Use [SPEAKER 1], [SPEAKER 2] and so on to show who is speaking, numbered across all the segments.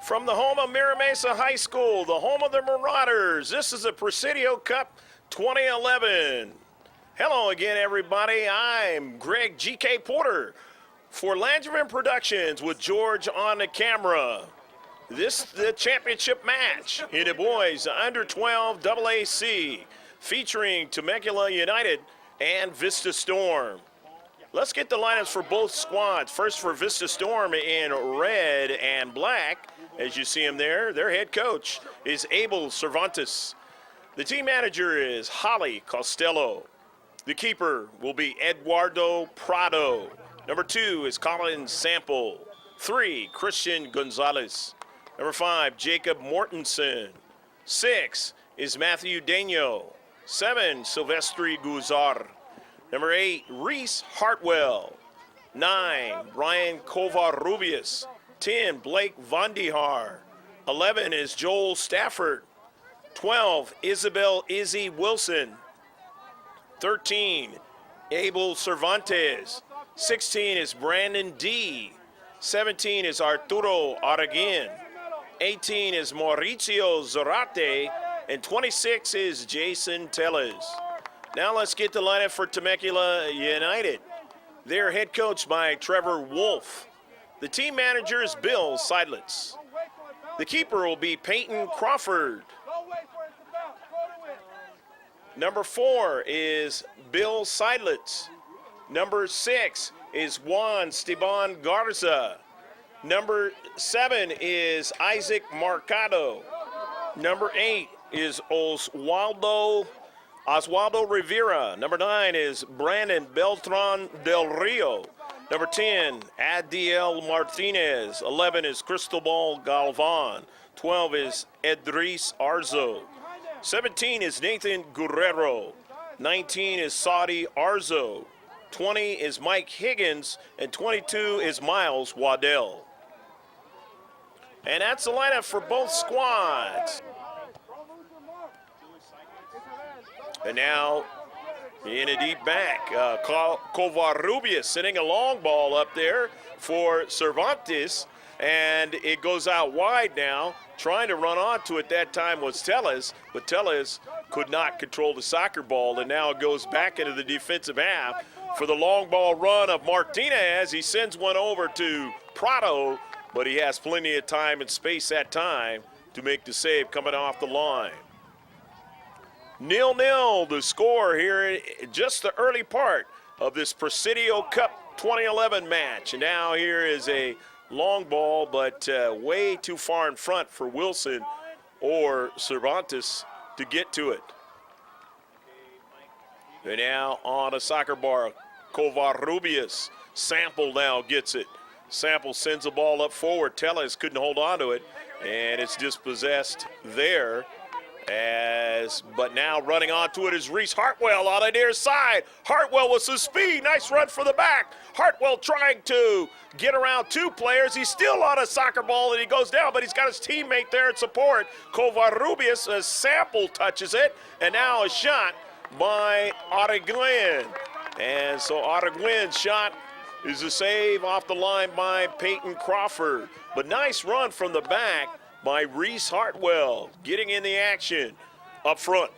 [SPEAKER 1] From the home of Mira Mesa High School, the home of the Marauders, this is the Presidio Cup 2011. Hello again, everybody. I'm Greg G.K. Porter for Langevin Productions with George on the camera. This is the championship match in the boys under 12 AAC featuring Temecula United and Vista Storm. Let's get the lineups for both squads. First for Vista Storm in red and black. As you see him there, their head coach is Abel Cervantes. The team manager is Holly Costello. The keeper will be Eduardo Prado. Number 2 is Colin Sample. 3, Christian Gonzalez. Number 5, Jacob Mortensen. 6 is Matthew Daño. 7, Silvestri Guzar. Number 8, Reese Hartwell. 9, Brian Covarrubias. 10, Blake Vandihar. 11 is Joel Stafford. 12, Isabel Izzy Wilson. 13, Abel Cervantes. 16 is Brandon D. 17 is Arturo Araguin. 18 is Mauricio Zarate. And 26 is Jason Tellez. Now let's get the lineup for Temecula United. They're head coached by Trevor Wolf. The team manager is Bill Seidlitz. The keeper will be Peyton Crawford. Number 4 is Bill Seidlitz. Number 6 is Juan Esteban Garza. Number 7 is Isaac Marcado. Number 8 is Oswaldo Rivera. Number 9 is Brandon Beltran Del Rio. Number 10, Adiel Martinez. 11 is Cristobal Galvan. 12 is Edris Arzo. 17 is Nathan Guerrero. 19 is Saudi Arzo. 20 is Mike Higgins. And 22 is Miles Waddell. And that's the lineup for both squads. And now, in a deep back, Covarrubias sending a long ball up there for Cervantes, and it goes out wide now. Trying to run onto it that time was Tellez, but Tellez could not control the soccer ball, and now it goes back into the defensive half for the long ball run of Martinez. He sends one over to Prado, but he has plenty of time and space that time to make the save coming off the line. 0-0 the score here in just the early part of this Presidio Cup 2011 match. And now here is a long ball, but way too far in front for Wilson or Cervantes to get to it. And now on a soccer bar, Covarrubias. Sample now gets it. Sample sends the ball up forward. Tellez couldn't hold on to it, and it's dispossessed there. But now running onto it is Reese Hartwell on the near side. Hartwell with some speed. Nice run for the back. Hartwell trying to get around 2 players. He's still on a soccer ball and he goes down, but he's got his teammate there in support. Covarrubias, a Sample touches it, and now a shot by Araguin. And so Araguin's shot is a save off the line by Peyton Crawford. But nice run from the back by Reese Hartwell, getting in the action up front.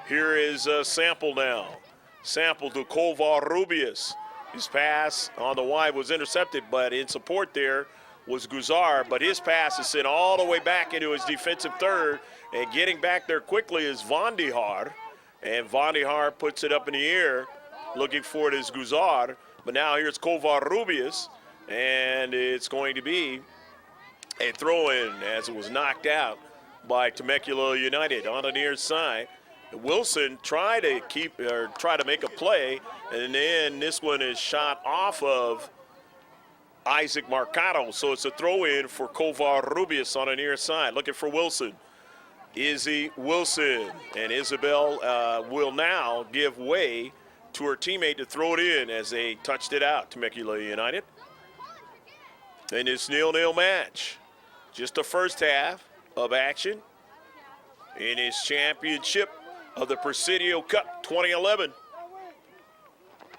[SPEAKER 1] Here is a Sample now. Sample to Covarrubias. His pass on the wide was intercepted, but in support there was Guzar, but his pass is sent all the way back into his defensive third, and getting back there quickly is Vandihar, and Vandihar puts it up in the air, looking for it is Guzar, but now here's Covarrubias, and it's going to be a throw-in as it was knocked out by Temecula United on the near side. Wilson tried to make a play, and then this one is shot off of Isaac Marcado. So it's a throw-in for Covarrubias on the near side. Looking for Wilson. Izzy Wilson. And Isabel will now give way to her teammate to throw it in as they touched it out, Temecula United. In this 0-0 match. Just the first half of action in his championship of the Presidio Cup 2011.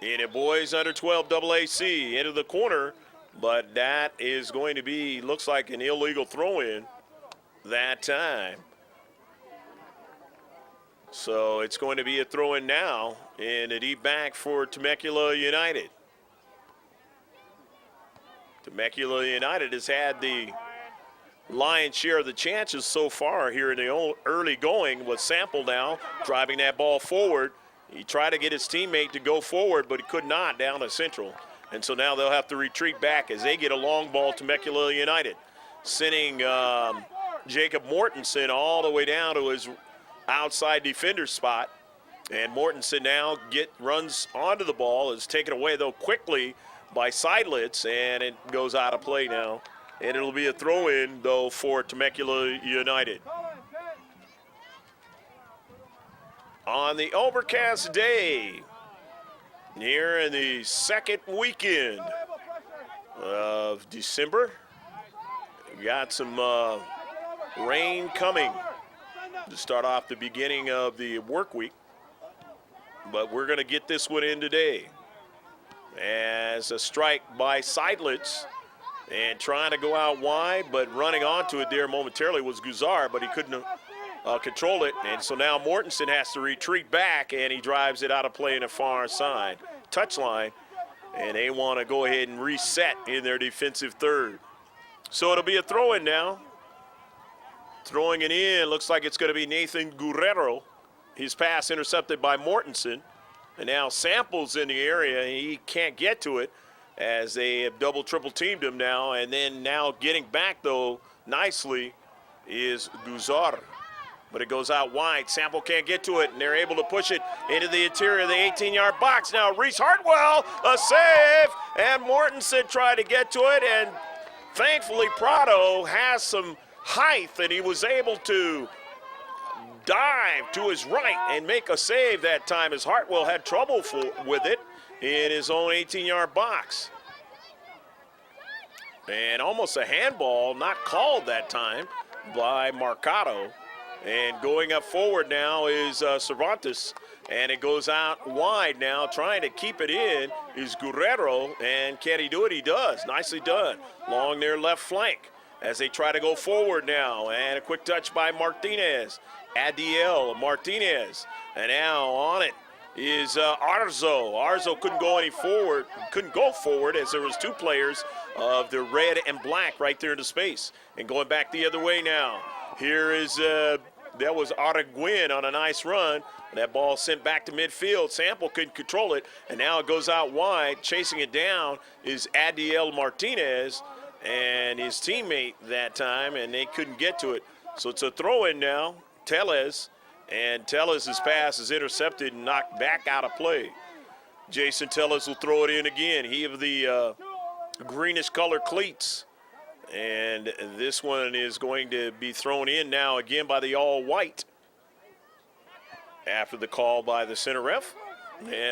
[SPEAKER 1] In a boys under 12 AAC, into the corner, but that is going to be, looks like an illegal throw-in that time. So it's going to be a throw-in now in a deep back for Temecula United. Temecula United has had the lion's share of the chances so far here in the early going, with Sample now driving that ball forward. He tried to get his teammate to go forward, but he could not down to Central. And so now they'll have to retreat back as they get a long ball, Temecula United, sending Jacob Mortensen all the way down to his outside defender spot. And Mortensen now runs onto the ball, is taken away, though, quickly by Seidlitz, and it goes out of play now. And it'll be a throw-in, though, for Temecula United. On the overcast day, here in the second weekend of December, we got some rain coming to start off the beginning of the work week. But we're going to get this one in today. As a strike by Seidlitz, and trying to go out wide, but running onto it there momentarily was Guzar, but he couldn't control it. And so now Mortensen has to retreat back, and he drives it out of play in the far side touchline. And they want to go ahead and reset in their defensive third. So it'll be a throw-in now. Throwing it in, looks like it's going to be Nathan Guerrero. His pass intercepted by Mortensen. And now Sample's in the area. He can't get to it as they have double, triple teamed him now. And then now getting back, though, nicely is Guzar. But it goes out wide. Sample can't get to it, and they're able to push it into the interior of the 18-yard box. Now Reese Hartwell, a save, and Mortensen tried to get to it. And thankfully Prado has some height, and he was able to dive to his right and make a save that time, as Hartwell had trouble with it in his own 18-yard box. And almost a handball, not called that time by Marcado. And going up forward now is Cervantes, and it goes out wide now. Trying to keep it in is Guerrero, and can he do it? He does. Nicely done. Along their left flank as they try to go forward now. And a quick touch by Martinez. Adiel Martinez, and now on it is Arzo. Arzo couldn't go forward as there was two players of the red and black right there in the space. And going back the other way now, here is that was Araguin on a nice run. That ball sent back to midfield. Sample couldn't control it, and now it goes out wide. Chasing it down is Adiel Martinez and his teammate that time, and they couldn't get to it. So it's a throw-in now. Tellez, and Tellez's pass is intercepted and knocked back out of play. Jason Tellez will throw it in again. He of the greenish color cleats. And this one is going to be thrown in now again by the all-white after the call by the center ref.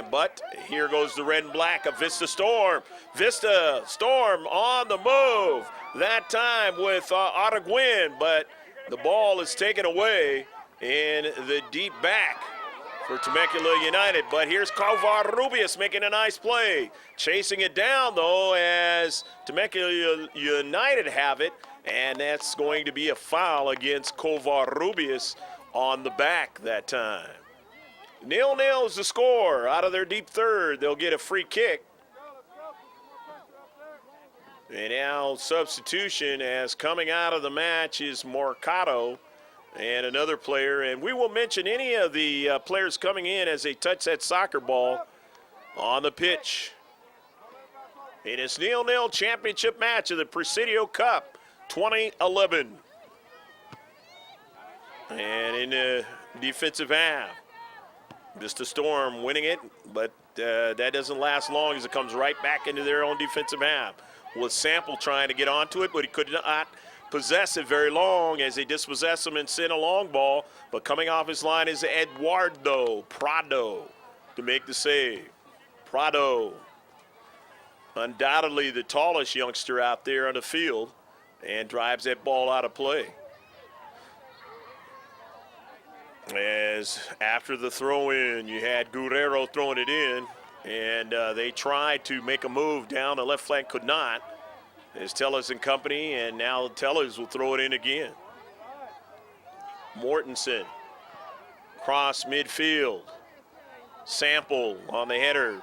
[SPEAKER 1] But here goes the red and black of Vista Storm. Vista Storm on the move. That time with Araguin, but the ball is taken away in the deep back for Temecula United. But here's Covarrubias making a nice play. Chasing it down, though, as Temecula United have it. And that's going to be a foul against Covarrubias on the back that time. 0-0 is the score. Out of their deep third, they'll get a free kick. And now substitution, as coming out of the match is Mercado and another player. And we will mention any of the players coming in as they touch that soccer ball on the pitch. In this 0-0 championship match of the Presidio Cup 2011. And in the defensive half, Vista Storm winning it, but that doesn't last long as it comes right back into their own defensive half. With Sample trying to get onto it, but he could not possess it very long as they dispossess him and send a long ball. But coming off his line is Eduardo Prado to make the save. Prado, undoubtedly the tallest youngster out there on the field, and drives that ball out of play. As after the throw-in, you had Guerrero throwing it in, and they tried to make a move down the left flank, could not. There's Tellers and company, and now Tellers will throw it in again. Mortensen, cross midfield. Sample on the header,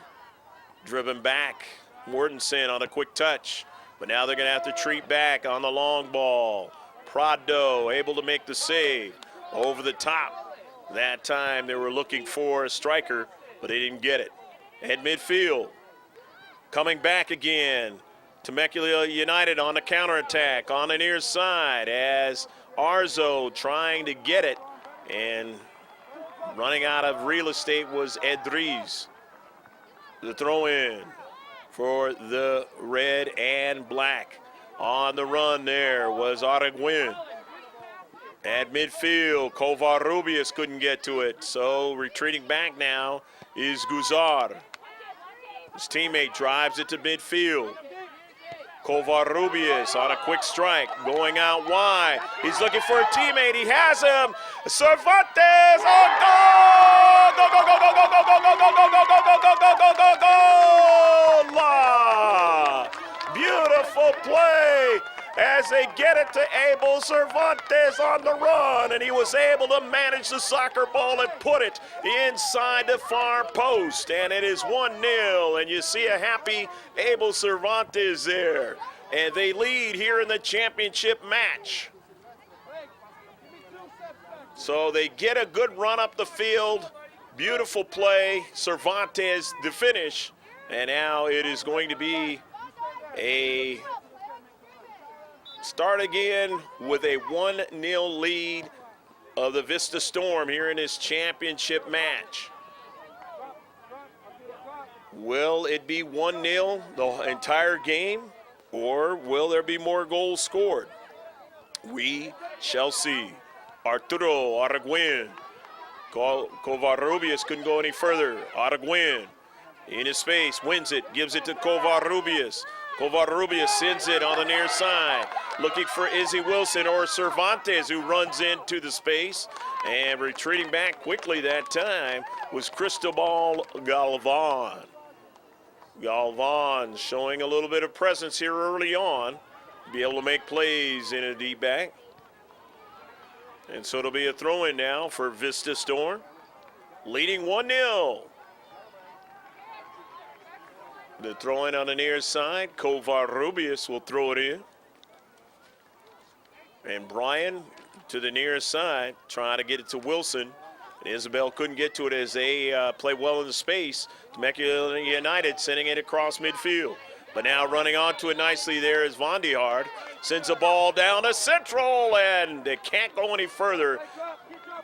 [SPEAKER 1] driven back. Mortensen on a quick touch, but now they're going to have to treat back on the long ball. Prado able to make the save over the top. That time they were looking for a striker, but they didn't get it. At midfield, coming back again. Temecula United on the counterattack on the near side as Arzo trying to get it, and running out of real estate was Edriz. The throw in for the red and black. On the run there was Araguin. At midfield, Covarrubias couldn't get to it, so retreating back now is Guzar. His teammate drives it to midfield. Covarrubias on a quick strike, going out wide. He's looking for a teammate. He has him. Cervantes. Oh, goal! Go, go, go, go, go, go, go, go, go, go, go, go, go, go, go, go, goal! Beautiful play as they get it to Abel Cervantes on the run, and he was able to manage the soccer ball and put it inside the far post, and it is 1-0, and you see a happy Abel Cervantes there, and they lead here in the championship match. So they get a good run up the field, beautiful play, Cervantes the finish, and now it is going to be a start again with a 1-0 lead of the Vista Storm here in this championship match. Will it be 1-0 the entire game, or will there be more goals scored? We shall see. Arturo Araguin. Covarrubias couldn't go any further. Araguin in his space, wins it, gives it to Covarrubias. Covarrubias sends it on the near side, looking for Izzy Wilson or Cervantes, who runs into the space. And retreating back quickly that time was Cristobal Galvan. Galvan showing a little bit of presence here early on, be able to make plays in a deep back. And so it'll be a throw-in now for Vista Storm, leading 1-0. The throw-in on the near side, Covarrubias will throw it in. And Brian to the near side, trying to get it to Wilson. And Isabel couldn't get to it as they play well in the space. Temecula United sending it across midfield. But now running onto it nicely there is Vandihard. Sends the ball down to Central, and they can't go any further.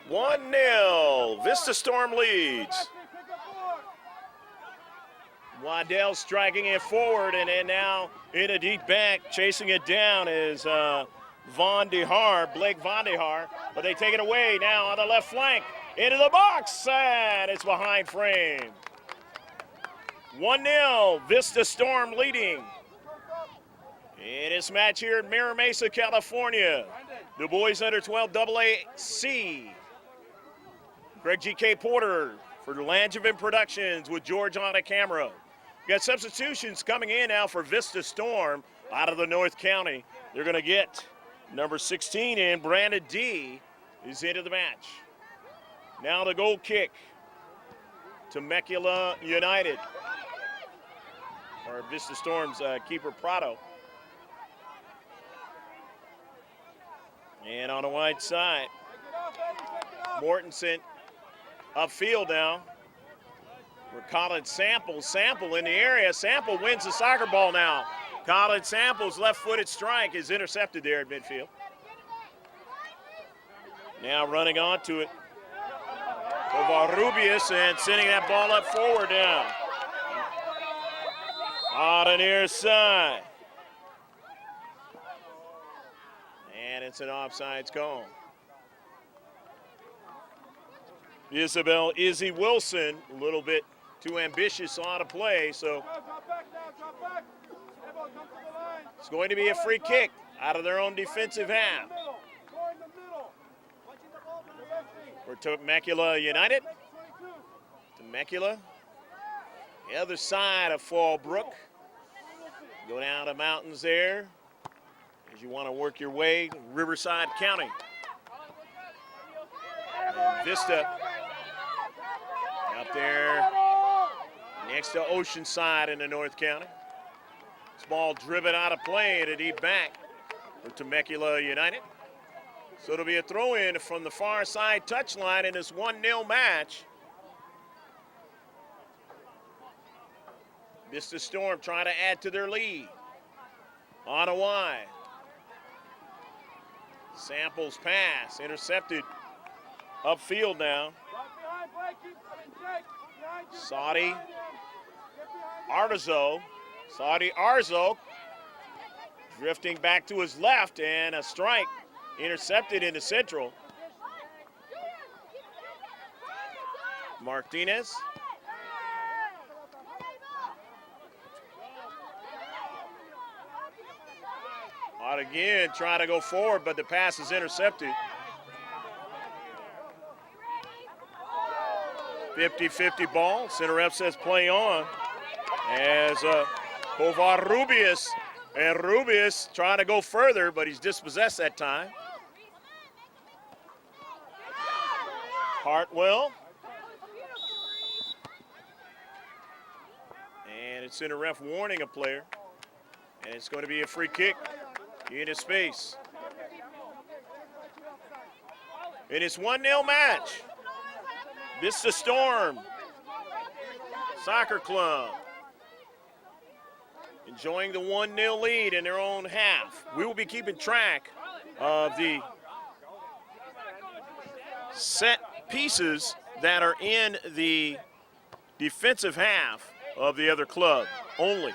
[SPEAKER 1] 1-0, Vista Storm leads. Waddell striking it forward, and then now in a deep back, chasing it down is Blake Vandihar, but they take it away now on the left flank, into the box, and it's behind frame. 1-0, Vista Storm leading in this match here in Mira Mesa, California. The boys under 12 AA Greg G.K. Porter for Langevin Productions with George on the camera. We got substitutions coming in now for Vista Storm out of the North County. They're going to get number 16 in. Brandon D is into the match. Now the goal kick. Temecula United. Or Vista Storm's keeper Prado. And on the wide side, Mortensen upfield now. We're calling Sample in the area. Sample wins the soccer ball now. Colin Sample's left-footed strike is intercepted there at midfield. Now running onto it. Covarrubias and sending that ball up forward now. On the near side. And it's an offsides call. Isabel Izzy Wilson, a little bit too ambitious on a play, so it's going to be a free kick out of their own defensive half. For Temecula United. Temecula, the other side of Fallbrook. Go down the mountains there. as you want to work your way Riverside County. And Vista out there next to Oceanside in the North County. This ball driven out of play and a deep back for Temecula United. So it'll be a throw-in from the far side touchline in this 1-0 match. Vista Storm trying to add to their lead. On a wide. Samples pass, intercepted upfield now. Saudi Arzo drifting back to his left, and a strike intercepted into central. Martinez. Out again, trying to go forward, but the pass is intercepted. 50-50 ball. Center ref says play on. As Covarrubias, and Rubius trying to go further, but he's dispossessed that time. Hartwell. And it's center ref warning a player. And it's going to be a free kick into space. In this 1-0 match, Vista Storm Soccer Club enjoying the 1-0 lead in their own half. We will be keeping track of the set pieces that are in the defensive half of the other club only.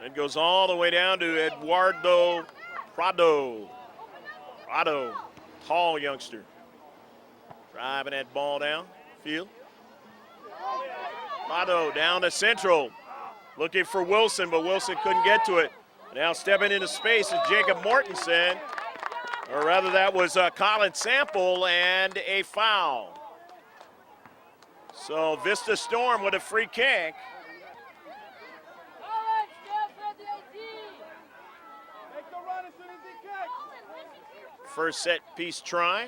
[SPEAKER 1] It goes all the way down to Eduardo Prado. Prado, tall youngster. Driving that ball down field. Prado down to central. Looking for Wilson, but Wilson couldn't get to it. Now stepping into space is Jacob Mortensen. Or rather, that was Colin Sample, and a foul. So Vista Storm with a free kick. First set piece try.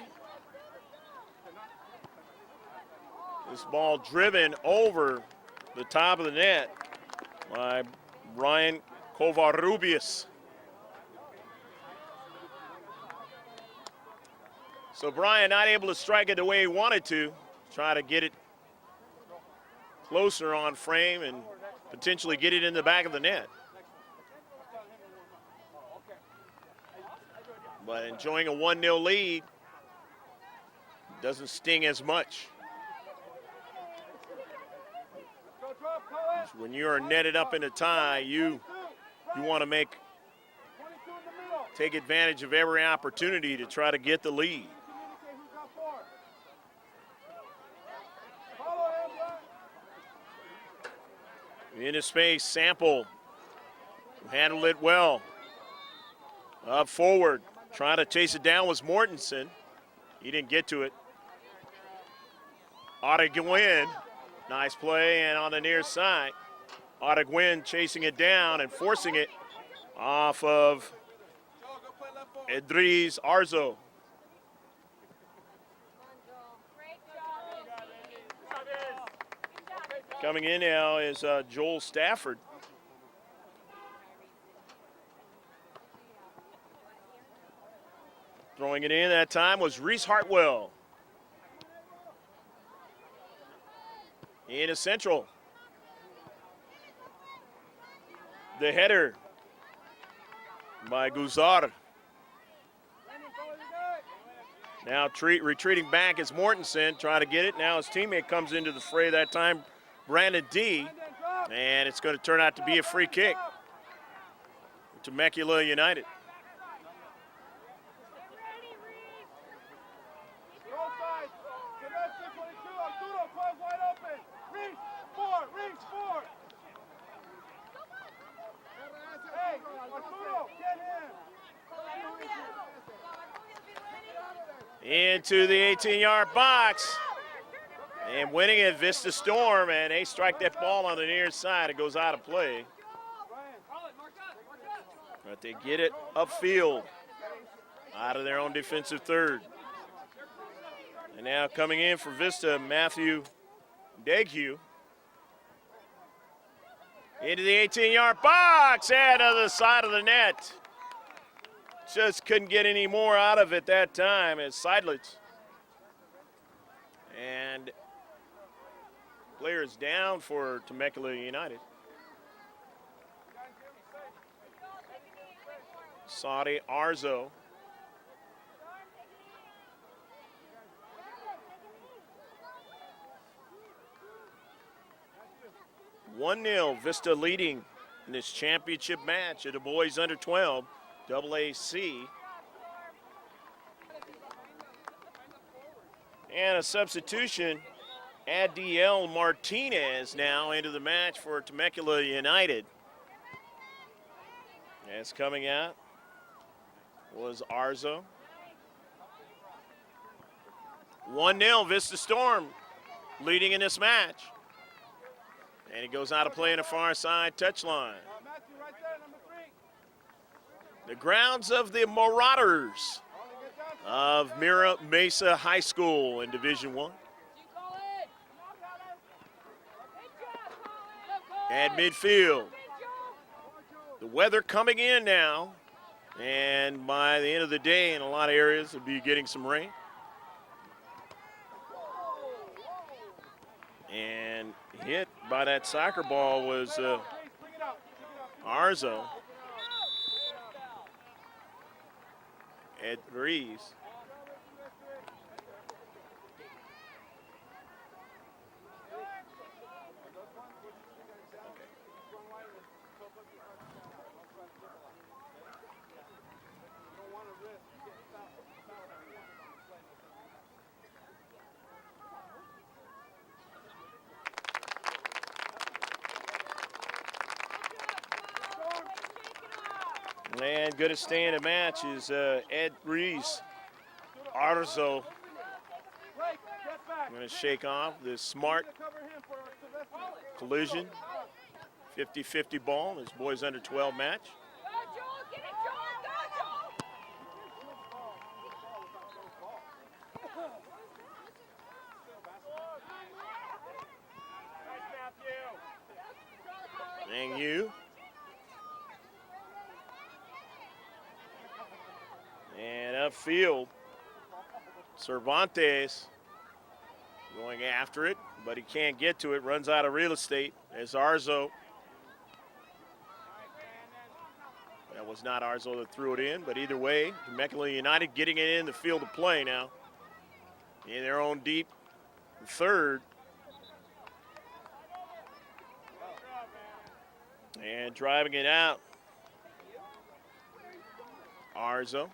[SPEAKER 1] This ball driven over the top of the net by Ryan Covarrubias. So Brian not able to strike it the way he wanted to. Try to get it closer on frame and potentially get it in the back of the net. But enjoying a 1-0 lead doesn't sting as much. When you are netted up in a tie, you want to take advantage of every opportunity to try to get the lead. Into space, Sample handled it well. Up forward. Trying to chase it down was Mortensen. He didn't get to it. Ottaguin, nice play, and on the near side. Ottaguin chasing it down and forcing it off of Edris Arzo. Coming in now is Joel Stafford. Throwing it in that time was Reese Hartwell. Into central. The header by Guzar. Now retreating back is Mortensen trying to get it. Now his teammate comes into the fray that time, Brandon D. And it's going to turn out to be a free kick to Temecula United. Into the 18-yard box. And winning it, Vista Storm, and they strike that ball on the near side. It goes out of play. But they get it upfield out of their own defensive third. And now coming in for Vista, Matthew Deghue. Into the 18-yard box and to the side of the net. Just couldn't get any more out of it that time as Seidlitz. And players down for Temecula United. Saudi Arzo. 1-0, Vista leading in this championship match of the boys under 12, AAC. And a substitution, Adiel Martinez now into the match for Temecula United. As coming out was Arzo. 1-0, Vista Storm leading in this match. And he goes out of play in the far side touchline. The grounds of the Marauders of Mira Mesa High School in Division I. At midfield. The weather coming in now, and by the end of the day in a lot of areas we'll be getting some rain. And hit by that soccer ball was Arzo. Ed Reeves. And going to stay in the match is Ed Rees. Arzo going to shake off this smart collision. 50-50 ball, this boys under 12 match. Thank you. And upfield, Cervantes going after it, but he can't get to it, runs out of real estate as Arzo. That was not Arzo that threw it in, but either way, Temecula United getting it in the field of play now. In their own deep third. And driving it out, Arzo.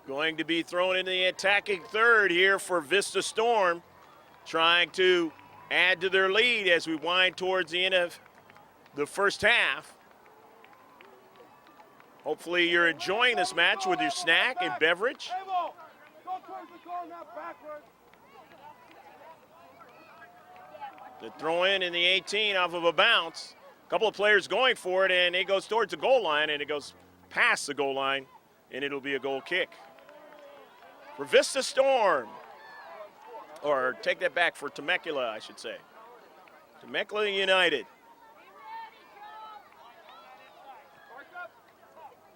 [SPEAKER 1] Going to be thrown into the attacking third here for Vista Storm, trying to add to their lead as we wind towards the end of the first half. Hopefully you're enjoying this match with your snack and beverage. The throw in the 18 off of a bounce. A couple of players going for it, and it goes towards the goal line, and it goes past the goal line, and it'll be a goal kick. For Vista Storm, or take that back, for Temecula, I should say. Temecula United.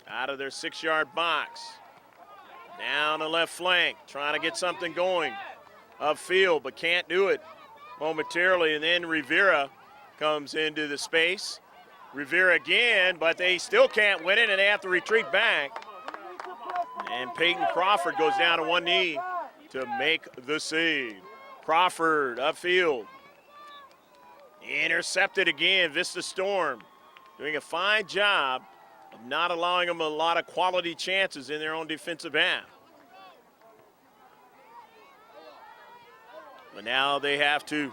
[SPEAKER 1] Out of their 6-yard box. Down the left flank, trying to get something going. Upfield, but can't do it momentarily. And then Rivera comes into the space. Rivera again, but they still can't win it, and they have to retreat back. And Peyton Crawford goes down to one knee to make the save. Crawford upfield. Intercepted again, Vista Storm doing a fine job of not allowing them a lot of quality chances in their own defensive half. But now they have to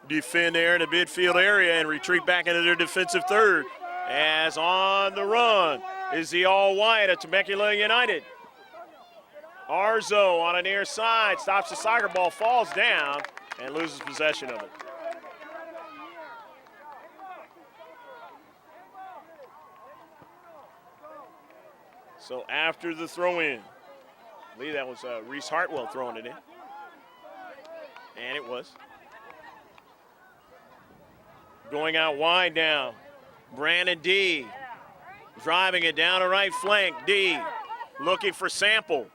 [SPEAKER 1] defend there in the midfield area and retreat back into their defensive third. As on the run is the all-white of Temecula United. Arzo on a near side, stops the soccer ball, falls down, and loses possession of it. So after the throw-in, I believe that was Reese Hartwell throwing it in. And it was. Going out wide now. Brandon D. Driving it down the right flank. D looking for Sample.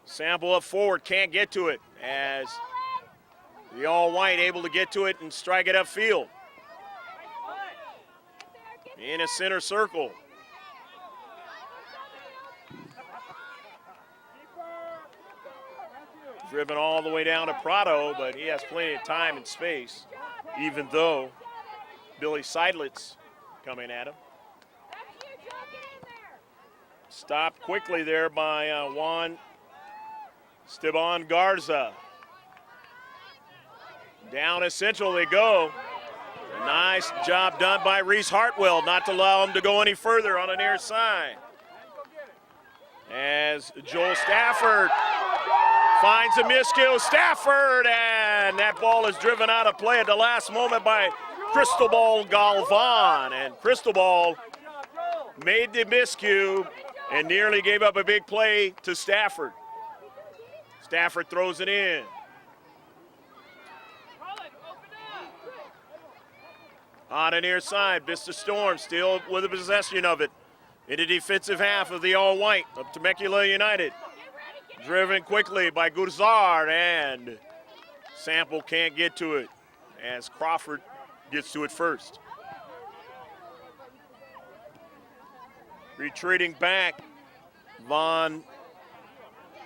[SPEAKER 1] Sample up forward, can't get to it as the all-white able to get to it and strike it upfield. In a center circle. Driven all the way down to Prado, but he has plenty of time and space, even though Billy Seidlitz coming at him. Stopped quickly there by Juan Esteban Garza. Down as central they go. A nice job done by Reese Hartwell not to allow him to go any further on the near side. As Joel Stafford finds a miscue. Stafford, and that ball is driven out of play at the last moment by Cristobal Galvan. And Cristobal made the miscue and nearly gave up a big play to Stafford. Stafford throws it in. On the near side, Vista Storm still with the possession of it in the defensive half of the all-white of Temecula United. Driven quickly by Gurzar, and Sample can't get to it as Crawford gets to it first. Retreating back, Van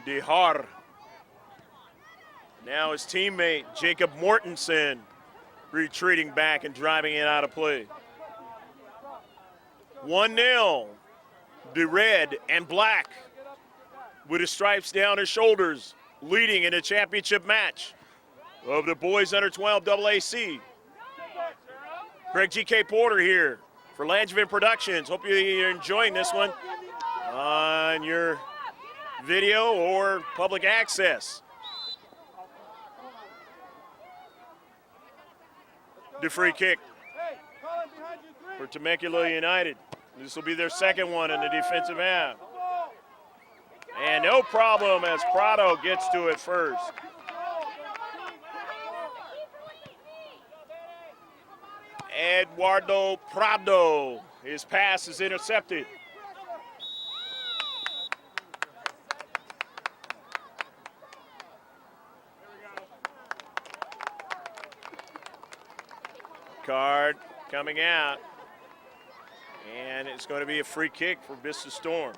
[SPEAKER 1] de Haar. Now his teammate, Jacob Mortensen, retreating back and driving it out of play. 1-0, the red and black with his stripes down his shoulders, leading in a championship match of the boys under 12 AAC. Greg G.K. Porter here for Langevin Productions. Hope you're enjoying this one on your video or public access. The free kick for Temecula United. This will be their second one in the defensive half. And no problem as Prado gets to it first. Eduardo Prado, his pass is intercepted. Card coming out, and it's going to be a free kick for Vista Storm.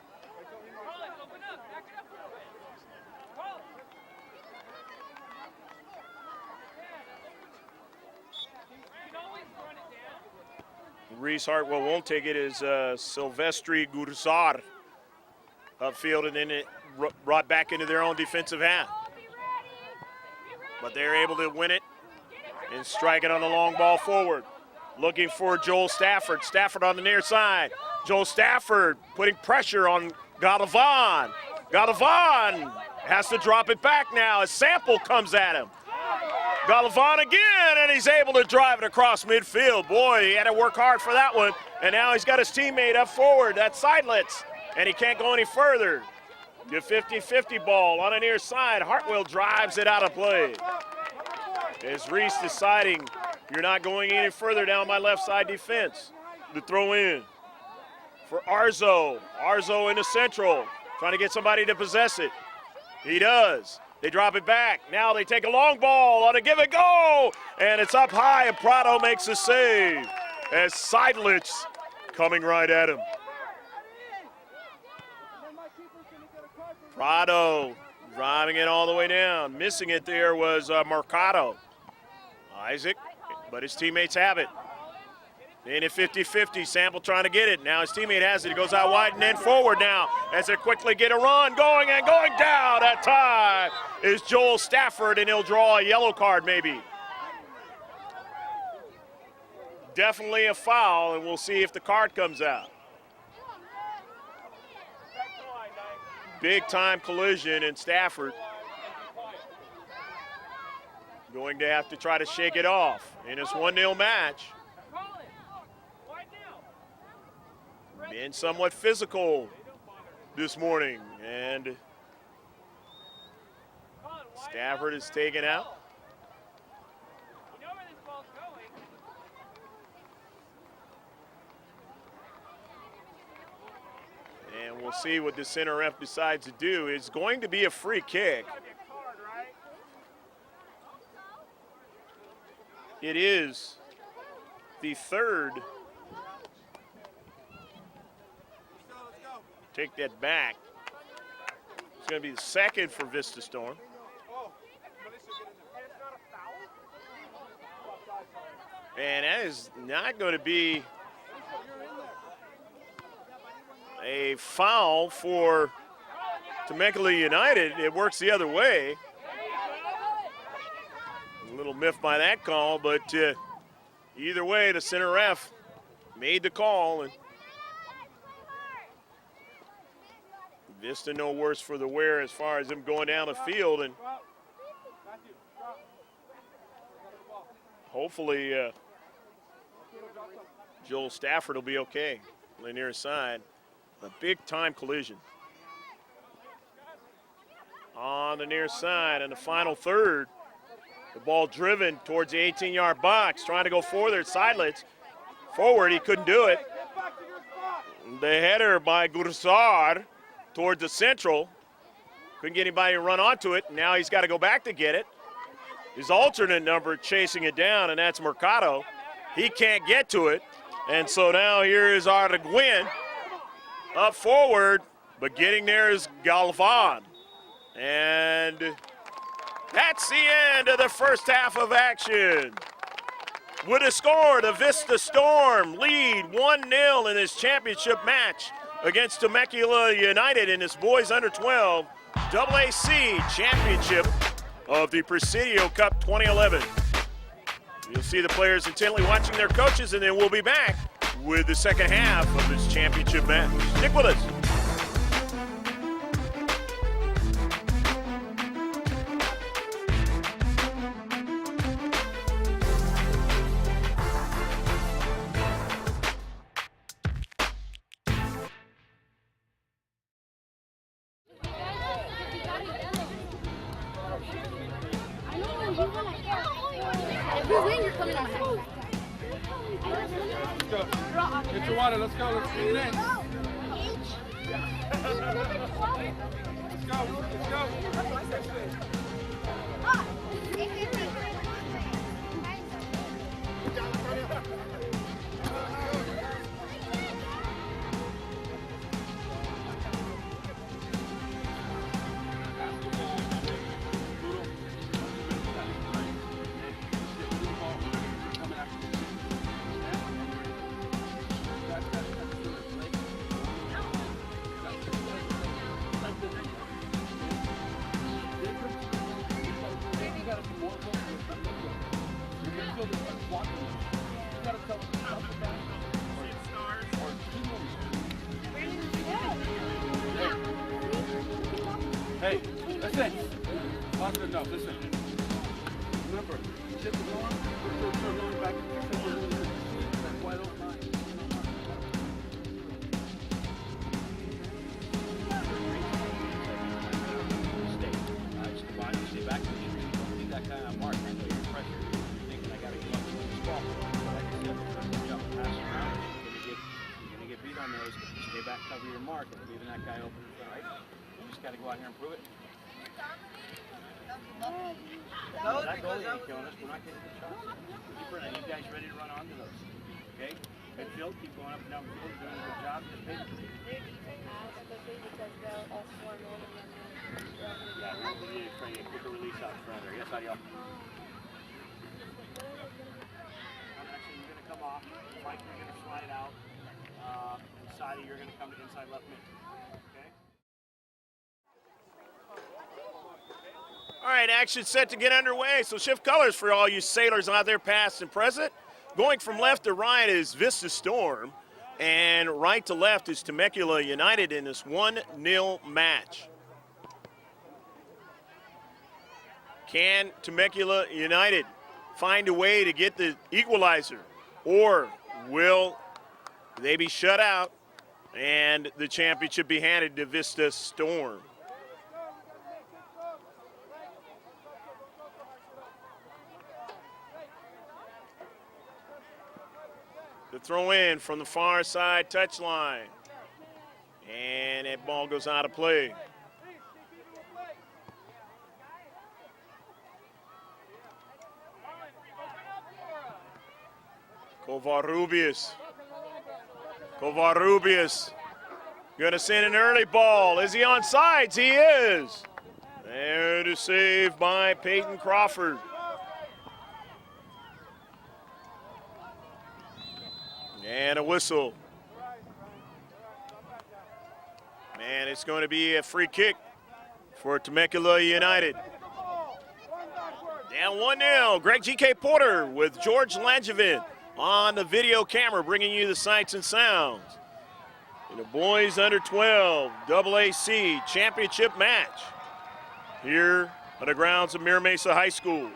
[SPEAKER 1] Reese Hartwell won't take it as Silvestri Gurzar upfield, and then it brought back into their own defensive half. But they're able to win it and strike it on the long ball forward. Looking for Joel Stafford. Stafford on the near side. Joel Stafford putting pressure on Galvan. Galvan has to drop it back now as Sample comes at him. Galvan again, and he's able to drive it across midfield. Boy, he had to work hard for that one. And now he's got his teammate up forward. That's Seidlitz, and he can't go any further. The 50-50 ball on the near side. Hartwell drives it out of play. As Reese deciding you're not going any further down my left side defense. The throw in for Arzo. Arzo in the central, trying to get somebody to possess it. He does. They drop it back. Now they take a long ball on a give and go, and it's up high, and Prado makes a save as Seidlitz coming right at him. Prado driving it all the way down. Missing it there was Mercado. Isaac, but his teammates have it. In a 50-50, Sample trying to get it. Now his teammate has it. He goes out wide and then forward now as they quickly get a run going and going down. That time is Joel Stafford, and he'll draw a yellow card maybe. Definitely a foul, and we'll see if the card comes out. Big time collision, and Stafford going to have to try to shake it off in this 1-0 match. Been somewhat physical this morning. And Stafford is taken out. And we'll see what the center ref decides to do. It's going to be a free kick. It is the third. Take that back. It's going to be the second for Vista Storm. And that is not going to be a foul for Temecula United. It works the other way. A little miffed by that call, but either way, the center ref made the call. And Vista no worse for the wear as far as them going down the field. And hopefully Joel Stafford will be okay on the near side. A big-time collision. On the near side in the final third. The ball driven towards the 18-yard box, trying to go forward, sidelets. Forward, he couldn't do it. The header by Gursar towards the central. Couldn't get anybody to run onto it. Now he's got to go back to get it. His alternate number chasing it down, and that's Mercado. He can't get to it. And so now here is Arguin up forward, but getting there is Galvan. And that's the end of the first half of action. With a score, the Vista Storm lead 1-0 in this championship match against Temecula United in this boys under 12 AAC championship of the Presidio Cup 2011. You'll see the players intently watching their coaches, and then we'll be back with the second half of this championship match. Stick with us.
[SPEAKER 2] Get your water, let's go, let's get it in. Let's go. Hey, listen. Longer enough, listen. Remember, shit is on. We're still going back. That's wide open line. Stay back to the street. Don't leave that guy on mark. I know you're pressure. You're thinking I got to get up to the spot. But I can jump, pass around. You're going to get beat on those. Stay back, cover your mark, and leaving that guy open. Right? You just got to go out here and prove it. That goalie ain't killing us. We're not getting the shots. Are you guys ready to run onto those? Okay? Midfield, keep going up and down the field, doing a good job. Just pay. Yeah, we need to quicker release out front there. Yes, Ariel. Actually, you're going to come off. Mike, you're going to slide out. Inside, you're going to come to inside left mid. Okay?
[SPEAKER 1] All right, action set to get underway. So shift colors for all you sailors out there, past and present. Going from left to right is Vista Storm, and right to left is Temecula United in this 1-0 match. Can Temecula United find a way to get the equalizer, or will they be shut out and the championship be handed to Vista Storm. The throw in from the far side touchline. And that ball goes out of play. Covarrubias going to send an early ball. Is he on sides? He is. There to save by Peyton Crawford. And a whistle. And it's going to be a free kick for Temecula United. Down 1-0. Greg G.K. Porter with George Langevin on the video camera, bringing you the sights and sounds. In the boys under 12 AAC championship match here on the grounds of Mira Mesa High School.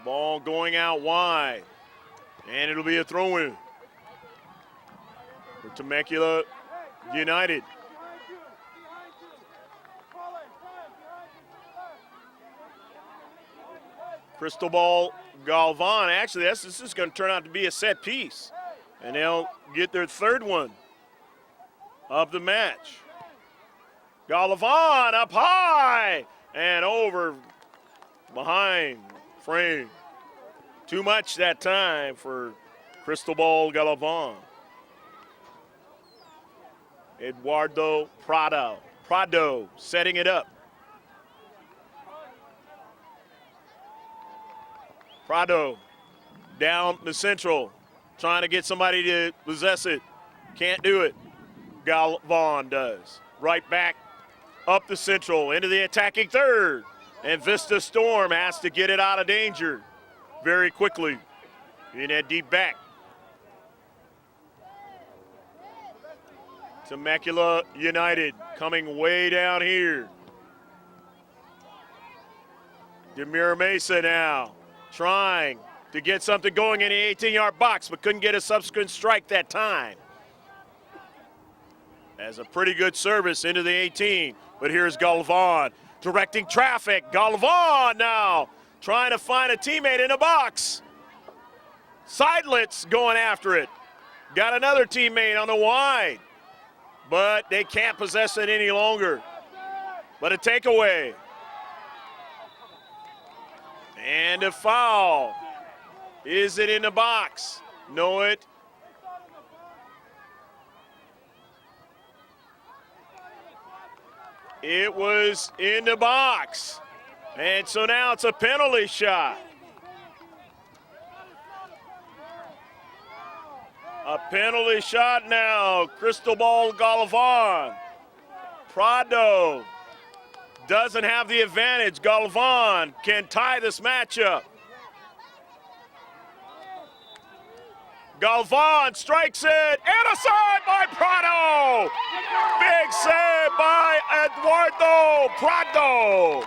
[SPEAKER 1] Ball going out wide, and it'll be a throw-in for Temecula United. Cristobal Galvan, actually this is going to turn out to be a set piece, and they'll get their third one of the match. Galvan up high and over behind frame. Too much that time for Cristobal Galvan. Eduardo Prado setting it up. Prado down the central, trying to get somebody to possess it. Can't do it. Galvan does. Right back up the central into the attacking third. And Vista Storm has to get it out of danger very quickly in that deep back. Temecula United coming way down here. Mira Mesa now trying to get something going in the 18-yard box, but couldn't get a subsequent strike that time. As a pretty good service into the 18, but here's Galvan directing traffic. Galvan now trying to find a teammate in the box. Seidlitz going after it. Got another teammate on the wide, but they can't possess it any longer. But a takeaway. And a foul. Is it in the box? No, it. It was in the box. And so now it's a penalty shot. A penalty shot now. Cristobal Galvan. Prado doesn't have the advantage. Galvan can tie this matchup. Galvan strikes it, and a save by Prado! Big save by Eduardo Prado!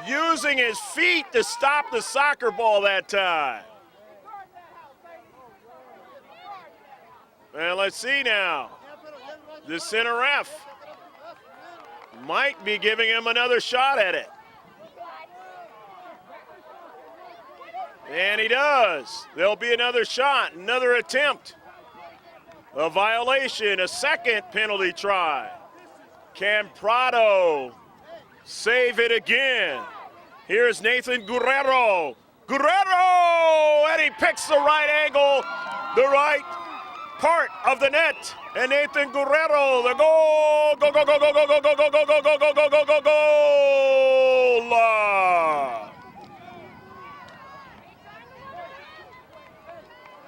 [SPEAKER 1] Using his feet to stop the soccer ball that time. And let's see now. The center ref might be giving him another shot at it. And he does. There'll be another shot, another attempt. A violation, a second penalty try. Can Prado save it again? Here's Nathan Guerrero. Guerrero! And he picks the right angle, the right part of the net. And Nathan Guerrero, the goal! Go, go, go, go, go, go, go, go, go, go, go, go, go, go, go, goal!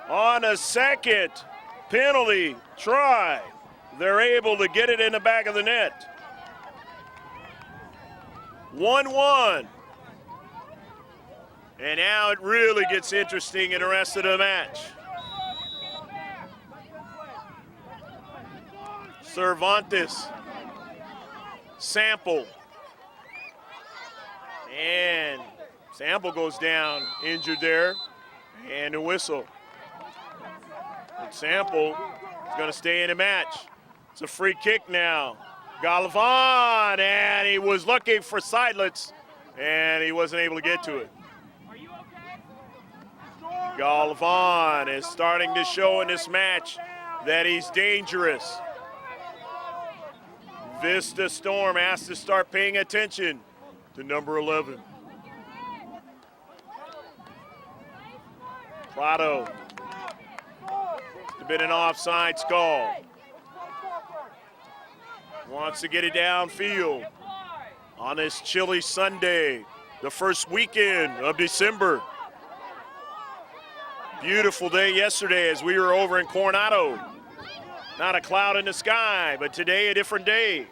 [SPEAKER 1] On a second penalty try, they're able to get it in the back of the net. 1-1. And now it really gets interesting in the rest of the match. Cervantes, Sample, And Sample goes down, injured there, and a whistle. And Sample is going to stay in the match. It's a free kick now. Galvan, and he was looking for Seidlitz, and he wasn't able to get to it. Galvan is starting to show in this match that he's dangerous. Vista Storm has to start paying attention to number 11. Prado. It's been an offside call. Wants to get it downfield on this chilly Sunday, the first weekend of December. Beautiful day yesterday as we were over in Coronado. Not a cloud in the sky, but today a different day.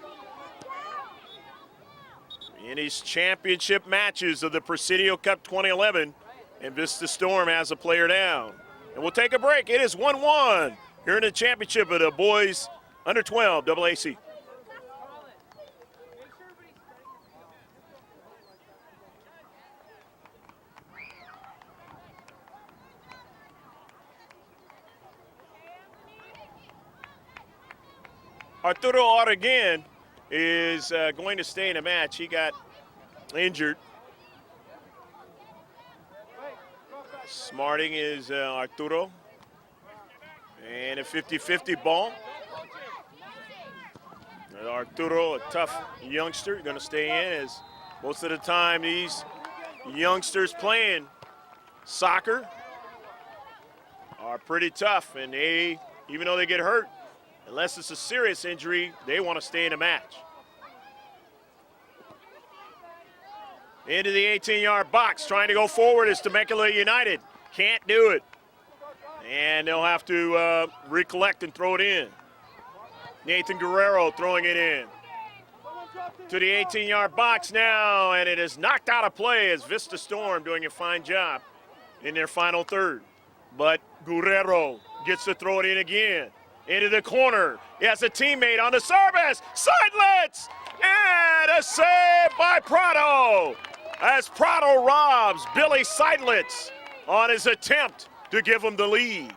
[SPEAKER 1] In these championship matches of the Presidio Cup 2011, and Vista Storm has a player down. And we'll take a break. It is 1-1 here in the championship of the boys under 12 AAC. Arturo Aragon is going to stay in the match. He got injured. Smarting is Arturo. And a 50-50 ball. And Arturo, a tough youngster, going to stay in, as most of the time these youngsters playing soccer are pretty tough. And they, even though they get hurt, unless it's a serious injury, they want to stay in the match. Into the 18-yard box, trying to go forward is Temecula United. Can't do it. And they'll have to recollect and throw it in. Nathan Guerrero throwing it in. To the 18-yard box now, and it is knocked out of play as Vista Storm doing a fine job in their final third. But Guerrero gets to throw it in again. Into the corner. He has a teammate on the service. Seidlitz! And a save by Prado, as Prado robs Billy Seidlitz on his attempt to give him the lead.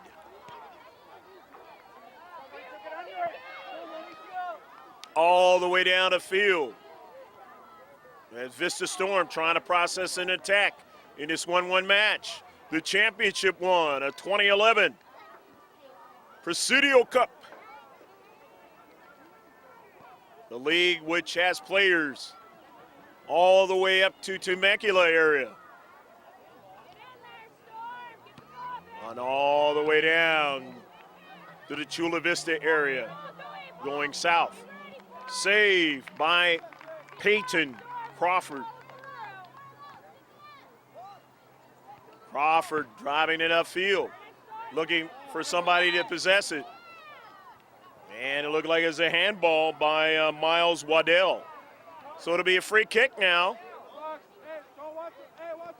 [SPEAKER 1] All the way down the field. As Vista Storm trying to process an attack in this 1-1 match. The championship one of 2011. Presidio Cup. The league which has players all the way up to Temecula area. And all the way down to the Chula Vista area, going south. Save by Peyton Crawford. Crawford driving it upfield, looking for somebody to possess it. And it looked like it was a handball by Miles Waddell. So it'll be a free kick now.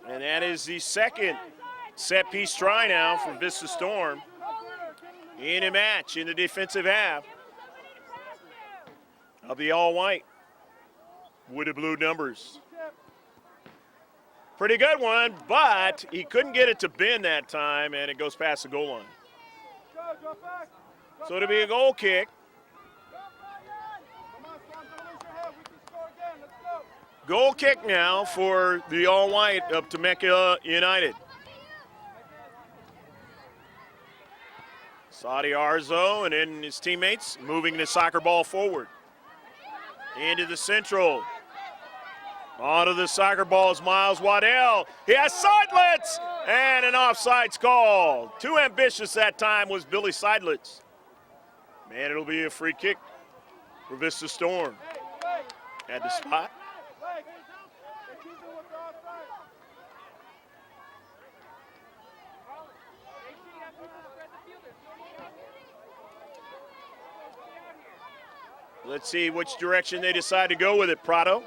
[SPEAKER 1] And that is the second set piece try now for Vista Storm in a match in the defensive half of the all-white with the blue numbers. Pretty good one, but he couldn't get it to bend that time, and it goes past the goal line. So it'll be a goal kick. Goal kick now for the all-white of Temecula United. Saudi Arzo and then his teammates moving the soccer ball forward. Into the central. Onto the soccer ball is Miles Waddell. He has Seidlitz, and an offsides call. Too ambitious that time was Billy Seidlitz. Man, it'll be a free kick for Vista Storm. At the spot. Let's see which direction they decide to go with it. Prado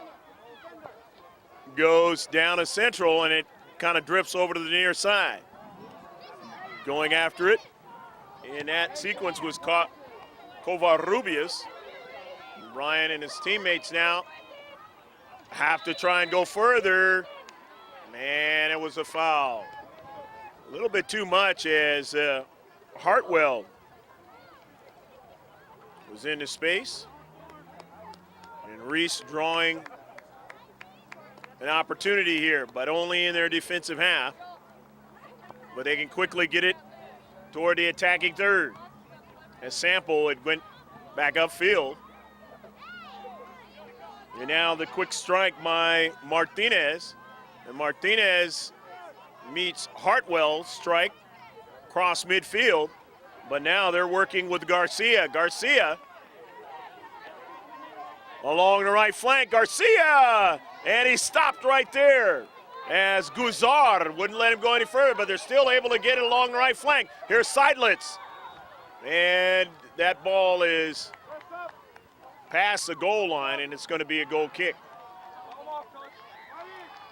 [SPEAKER 1] goes down to central, and it kind of drifts over to the near side. Going after it, and that sequence was caught Covarrubias. Ryan and his teammates now have to try and go further. Man, it was a foul. A little bit too much as Hartwell was into space. And Reese drawing an opportunity here, but only in their defensive half. But they can quickly get it toward the attacking third. As Sample, it went back upfield. And now the quick strike by Martinez. And Martinez meets Hartwell's strike across midfield. But now they're working with Garcia. Garcia along the right flank. Garcia! And he stopped right there as Guzar wouldn't let him go any further, but they're still able to get it along the right flank. Here's Seidlitz. And that ball is past the goal line, and it's going to be a goal kick.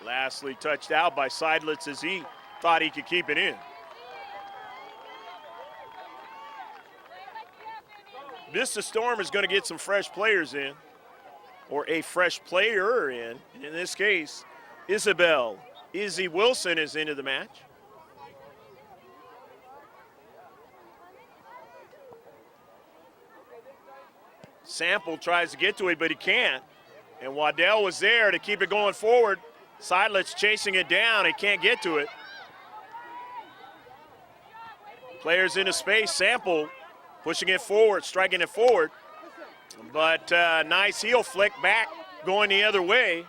[SPEAKER 1] Lastly touched out by Seidlitz as he thought he could keep it in. Vista Storm is going to get some fresh players in, or a fresh player in. In this case, Izzy Wilson is into the match. Sample tries to get to it, but he can't. And Waddell was there to keep it going forward. Seidlitz chasing it down. He can't get to it. Players into space. Sample pushing it forward, striking it forward. But nice heel flick back going the other way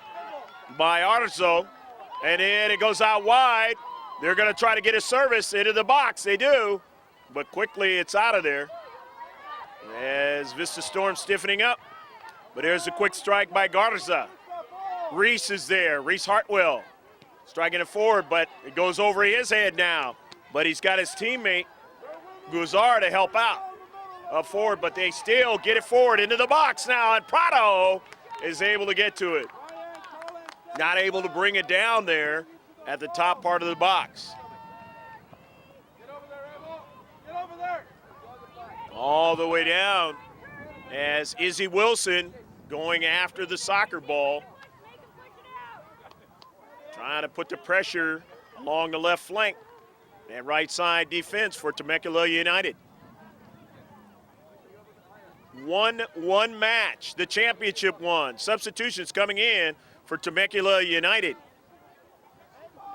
[SPEAKER 1] by Arzo. And then it goes out wide. They're going to try to get a service into the box. They do. But quickly it's out of there as Vista Storm stiffening up. But here's a quick strike by Garza. Reese is there. Reese Hartwell striking it forward, but it goes over his head now. But he's got his teammate Guzar to help out up forward, but they still get it forward into the box now, and Prado is able to get to it. Not able to bring it down there at the top part of the box. All the way down as Izzy Wilson going after the soccer ball. Trying to put the pressure along the left flank and right side defense for Temecula United. 1-1 match, the championship one. Substitutions coming in for Temecula United.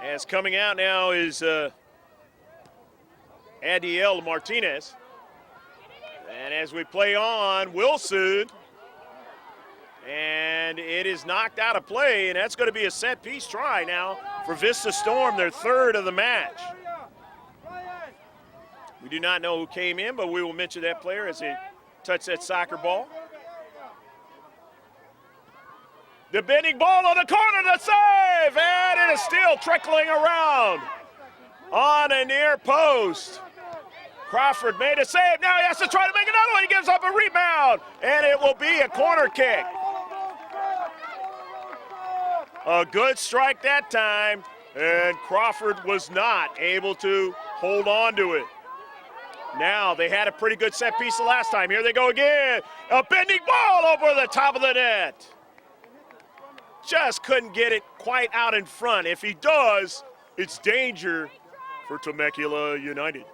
[SPEAKER 1] As coming out now is Adiel Martinez. And as we play on, Wilson. And it is knocked out of play, and that's going to be a set-piece try now for Vista Storm, their third of the match. We do not know who came in, but we will mention that player as he touched that soccer ball. The bending ball on the corner, the save, and it is still trickling around on a near post. Crawford made a save. Now he has to try to make another one. He gives up a rebound, and it will be a corner kick. A good strike that time, and Crawford was not able to hold on to it. Now they had a pretty good set piece the last time. Here they go again. A bending ball over the top of the net. Just couldn't get it quite out in front. If he does, it's danger for Temecula United.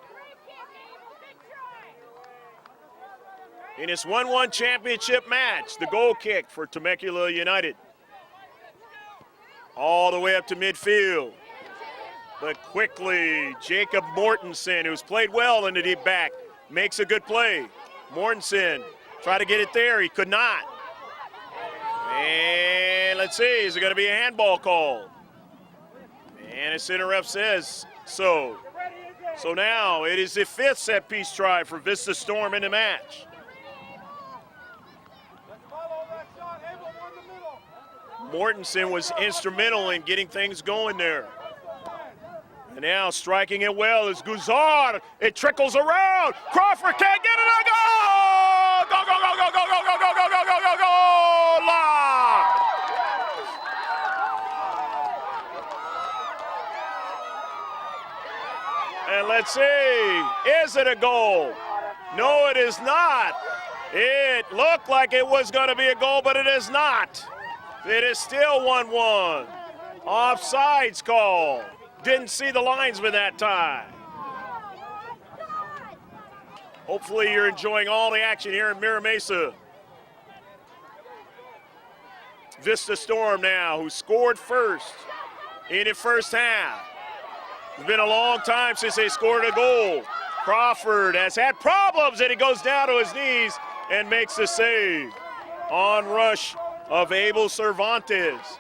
[SPEAKER 1] In its 1-1 championship match, the goal kick for Temecula United. All the way up to midfield. But quickly, Jacob Mortensen, who's played well in the deep back, makes a good play. Mortensen tried to get it there. He could not. And let's see, is it going to be a handball call? And the center ref says so. So now it is the fifth set-piece try for Vista Storm in the match. Mortensen was instrumental in getting things going there. And now striking it well is Guzar. It trickles around. Crawford can't get it. A goal! Go, go, go, go, go, go, go, go, go, go, go, go, go! Lock! And let's see, is it a goal? No, it is not. It looked like it was going to be a goal, but it is not. It is still 1-1. Offsides call. Didn't see the linesman that time. Hopefully you're enjoying all the action here in Mira Mesa. Vista Storm now, who scored first in the first half. It's been a long time since they scored a goal. Crawford has had problems, and he goes down to his knees and makes the save. On rush of Abel Cervantes.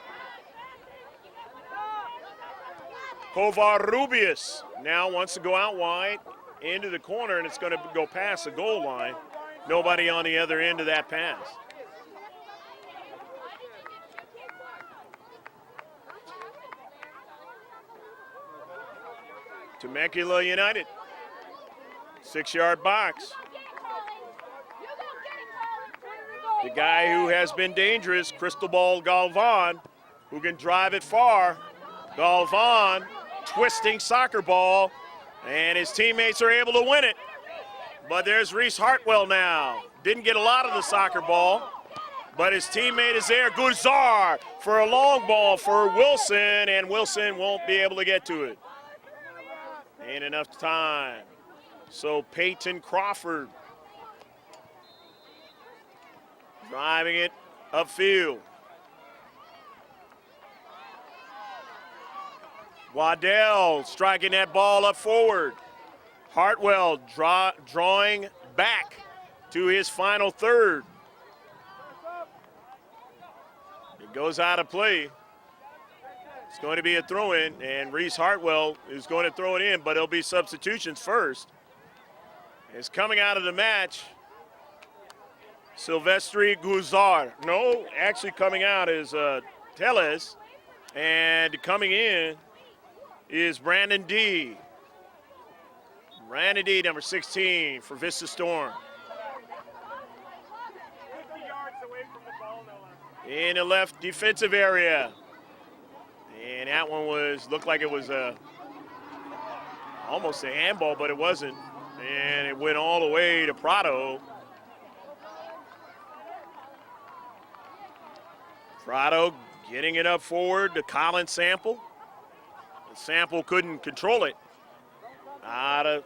[SPEAKER 1] Covarrubias now wants to go out wide into the corner, and it's going to go past the goal line. Nobody on the other end of that pass. Temecula United, 6-yard box. The guy who has been dangerous, Cristobal Galvan, who can drive it far. Galvan twisting soccer ball, and his teammates are able to win it. But there's Reese Hartwell now. Didn't get a lot of the soccer ball, but his teammate is there. Guzar for a long ball for Wilson, and Wilson won't be able to get to it. Ain't enough time. So Peyton Crawford driving it upfield. Waddell striking that ball up forward. Hartwell drawing back to his final third. It goes out of play. It's going to be a throw-in, and Reese Hartwell is going to throw it in, but it'll be substitutions first. It's coming out of the match, Silvestri Guzar. No, actually coming out is Teles, and coming in is Brandon D. Brandon D, number 16 for Vista Storm. In the left defensive area. And that one looked like it was almost a handball, but it wasn't. And it went all the way to Prado. Prado getting it up forward to Colin Sample. Sample couldn't control it. Out of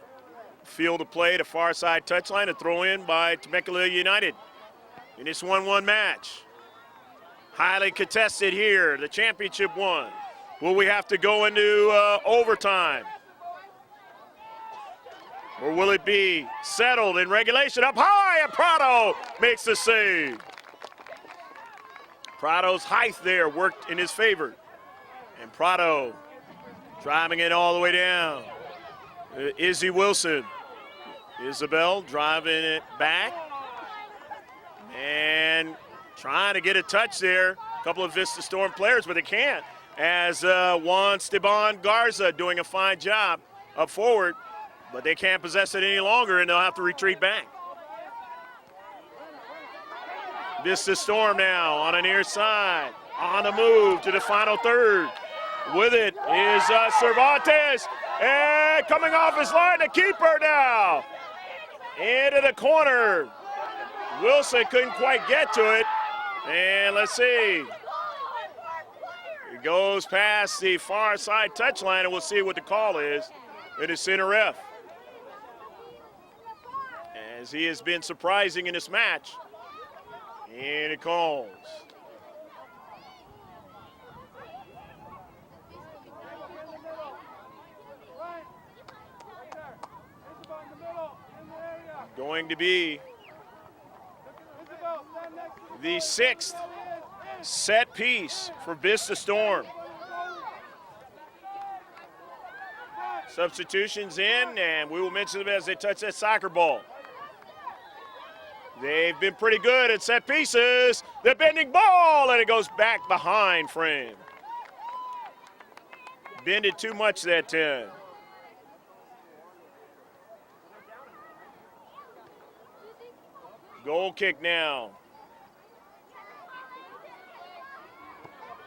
[SPEAKER 1] field of play to far side touchline, a throw in by Temecula United in this 1-1 match. Highly contested here, the championship one. Will we have to go into overtime? Or will it be settled in regulation? Up high, and Prado makes the save. Prado's height there worked in his favor. And Prado driving it all the way down. Izzy Wilson. Isabel driving it back. And trying to get a touch there. A couple of Vista Storm players, but they can't. As Juan Esteban Garza doing a fine job up forward, but they can't possess it any longer, and they'll have to retreat back. Vista Storm now on the near side, on the move to the final third. With it is Cervantes, and coming off his line, the keeper now. Into the corner. Wilson couldn't quite get to it, and let's see. It goes past the far side touchline, and we'll see what the call is. It is center ref. As he has been surprising in this match. And it calls. Going to be the 6th set piece for Vista Storm. Substitutions in, and we will mention them as they touch that soccer ball. They've been pretty good at set pieces. The bending ball, and it goes back behind frame. Bended too much that time. Goal kick now.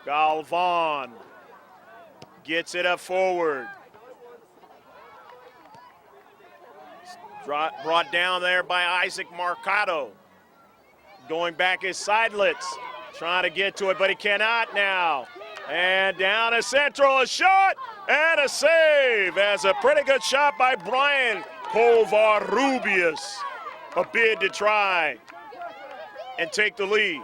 [SPEAKER 1] Galvan gets it up forward. Brought down there by Isaac Marcado. Going back is Seidlitz. trying to get to it, but he cannot now. And down a central, a shot, and a save as a pretty good shot by Brian Covarrubias. A bid to try and take the lead.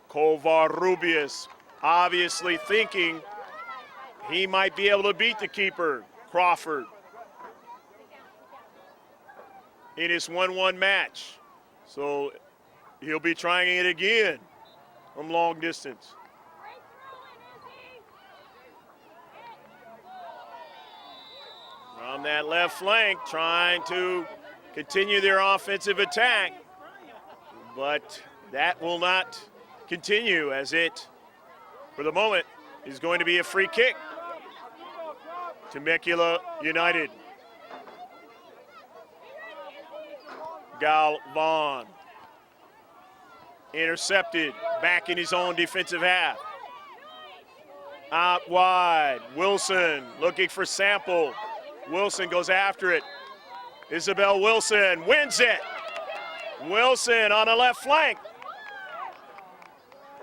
[SPEAKER 1] Covarrubias obviously thinking he might be able to beat the keeper, Crawford, in his 1-1 match. So he'll be trying it again from long distance. From that left flank, trying to continue their offensive attack, but that will not continue as it, for the moment, is going to be a free kick. Temecula United. Galvan intercepted back in his own defensive half. Out wide, Wilson looking for Sample. Wilson goes after it. Isabel Wilson wins it. Wilson on the left flank.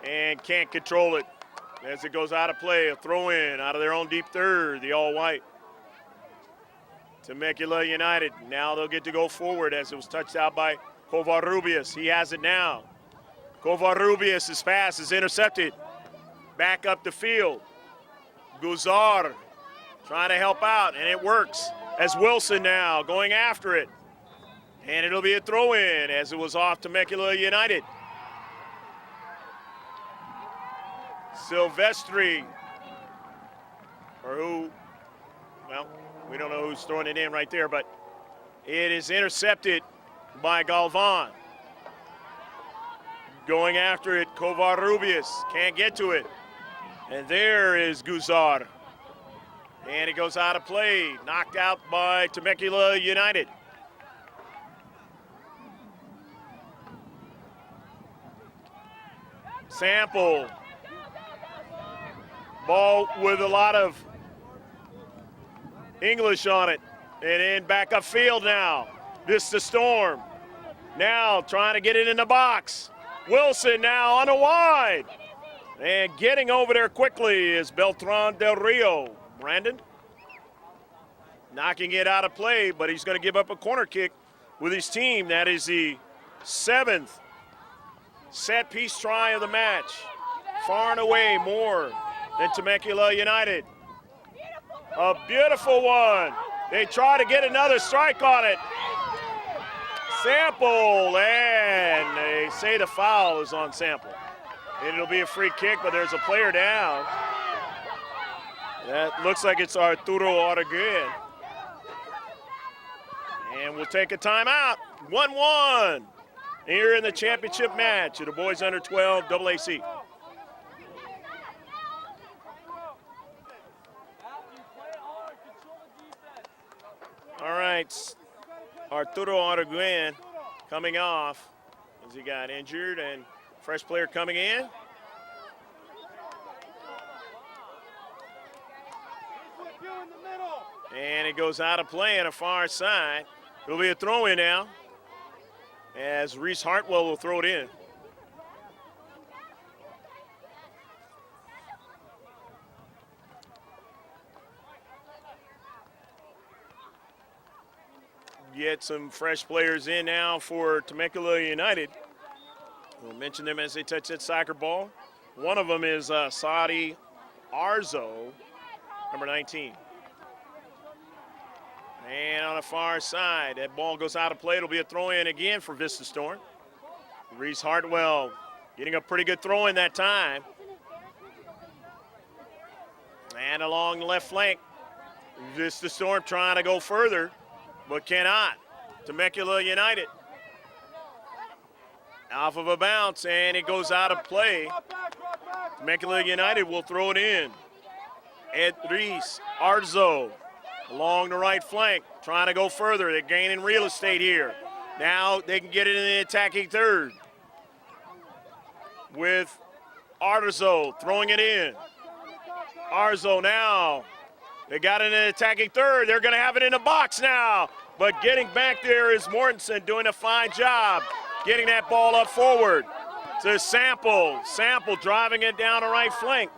[SPEAKER 1] And can't control it as it goes out of play. A throw in out of their own deep third, the all-white. Temecula United, now they'll get to go forward as it was touched out by Covarrubias. He has it now. Covarrubias' pass is intercepted. Back up the field. Guzar trying to help out, and it works as Wilson now going after it. And it'll be a throw in as it was off Temecula United. Silvestri, or who, well, we don't know who's throwing it in right there, but it is intercepted by Galvan. Going after it, Covarrubias can't get to it. And there is Guzar. And it goes out of play, knocked out by Temecula United. Sample. Ball with a lot of English on it. And in back upfield now. Vista Storm. Now trying to get it in the box. Wilson now on a wide. And getting over there quickly is Beltran del Rio. Brandon knocking it out of play, but he's going to give up a corner kick with his team. That is the 7th set piece try of the match. Far and away more than Temecula United. A beautiful one. They try to get another strike on it. Sample, and they say the foul is on Sample. And it'll be a free kick, but there's a player down. That looks like it's Arturo Araguin. And we'll take a timeout. 1-1 here in the championship match of the boys under 12 AAC. All right, Arturo Araguin coming off as he got injured, and fresh player coming in. And it goes out of play on the far side. It'll be a throw in now as Reese Hartwell will throw it in. Get some fresh players in now for Temecula United. We'll mention them as they touch that soccer ball. One of them is Saudi Arzo, number 19. And on the far side, that ball goes out of play. It'll be a throw-in again for Vista Storm. Reese Hartwell getting a pretty good throw-in that time. And along the left flank, Vista Storm trying to go further, but cannot. Temecula United. Off of a bounce, and it goes out of play. Temecula United will throw it in. Reese Arzo along the right flank, trying to go further. They're gaining real estate here. Now they can get it in the attacking third with Arzo throwing it in. Arzo now, they got it in the attacking third. They're going to have it in the box now, but getting back there is Mortensen doing a fine job. getting that ball up forward to Sample. Sample driving it down the right flank,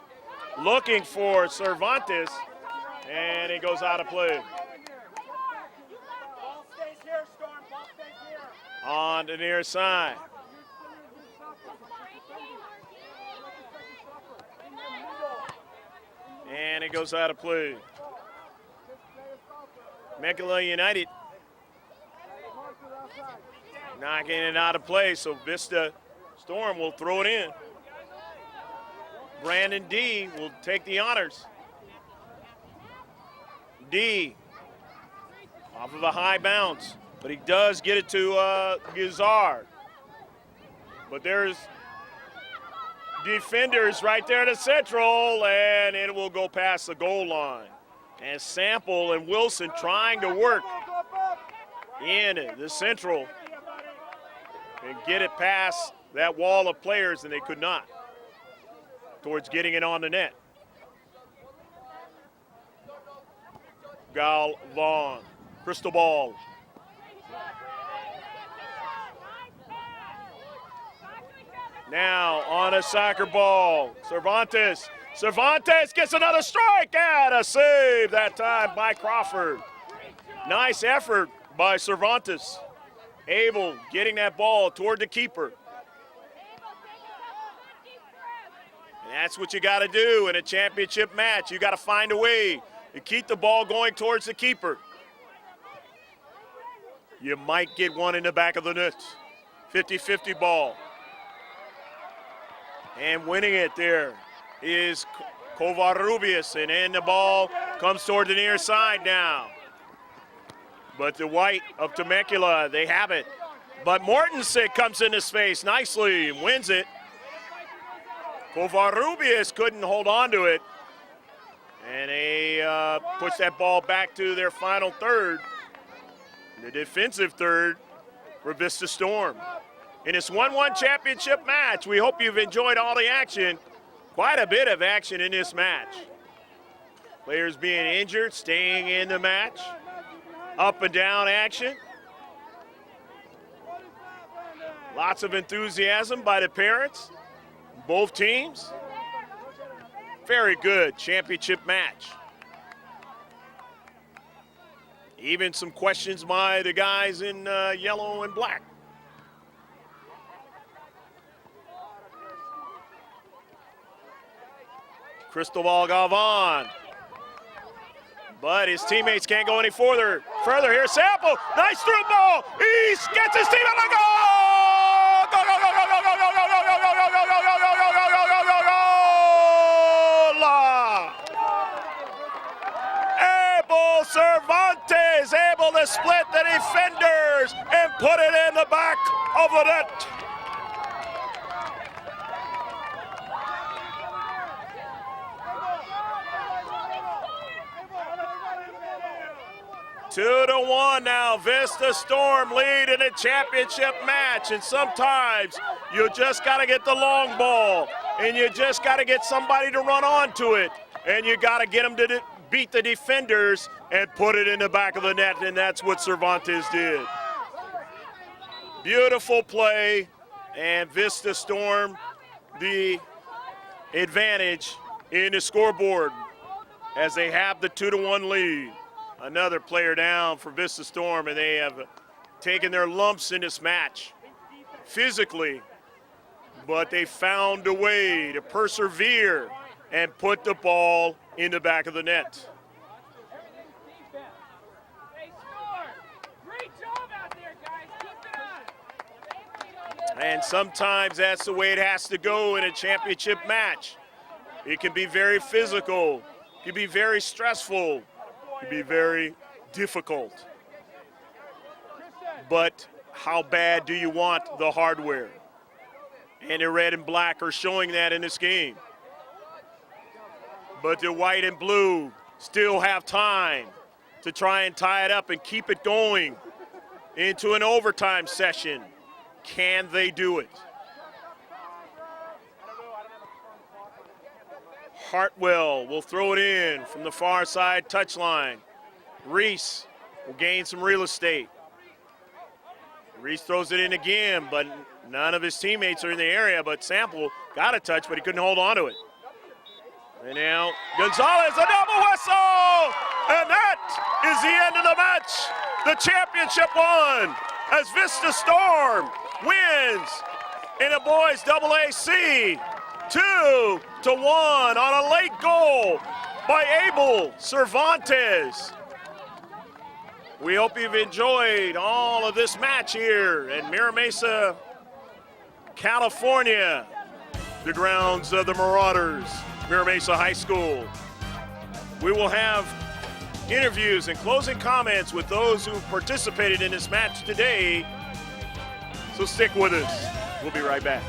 [SPEAKER 1] looking for Cervantes, and it goes out of play. On the near side. And it goes out of play. Temecula United knocking it out of play, so Vista Storm will throw it in. Brandon D will take the honors. D off of a high bounce, but he does get it to Gizzard. But there's defenders right there to Central, and it will go past the goal line. And Sample and Wilson trying to work in the Central and get it past that wall of players, and they could not, towards getting it on the net. Galvan, Cristobal. Now on a soccer ball, Cervantes. Cervantes gets another strike, and a save that time by Crawford. Nice effort by Cervantes. Abel getting that ball toward the keeper. And that's what you got to do in a championship match. You got to find a way to keep the ball going towards the keeper. You might get one in the back of the net. 50-50 ball. And winning it there is Covarrubias, and then the ball comes toward the near side now. But the white of Temecula, they have it. But Mortensen comes into space nicely and wins it. Covarrubias couldn't hold on to it. And they push that ball back to their final third, the defensive third for Vista Storm. In this 1-1 championship match, we hope you've enjoyed all the action. Quite a bit of action in this match. Players being injured, staying in the match. Up and down action. Lots of enthusiasm by the parents, both teams. Very good championship match. Even some questions by the guys in yellow and black. Cristobal Galvan. But his teammates can't go any further. Here's Sample. Nice through ball. He gets his team on the goal. Go, go, go, go, go, go, go, go, go, go, go, go, go, go, go, go, go, go, go, go. Abel Cervantes able to split the defenders and put it in the back of the net. Two to one now, Vista Storm lead in a championship match, and sometimes you just got to get the long ball, and you just got to get somebody to run onto it, and you got to get them to beat the defenders and put it in the back of the net, and that's what Cervantes did. Beautiful play, and Vista Storm the advantage in the scoreboard as they have the 2-1 lead. Another player down for Vista Storm, and they have taken their lumps in this match physically, but they found a way to persevere and put the ball in the back of the net. And sometimes that's the way it has to go in a championship match. It can be very physical, it can be very stressful, it can be very difficult. But how bad do you want the hardware? And the red and black are showing that in this game. But the white and blue still have time to try and tie it up and keep it going into an overtime session. Can they do it? Hartwell will throw it in from the far side touchline. Reese will gain some real estate. Reese throws it in again, but none of his teammates are in the area, but Sample got a touch, but he couldn't hold on to it. And now Gonzalez, a double whistle! And that is the end of the match. The championship won as Vista Storm wins in a boys AA-C 2-1 on a late goal by Abel Cervantes. We hope you've enjoyed all of this match here in Mira Mesa, California, the grounds of the Marauders, Mira Mesa High School. We will have interviews and closing comments with those who participated in this match today, so stick with us. We'll be right back.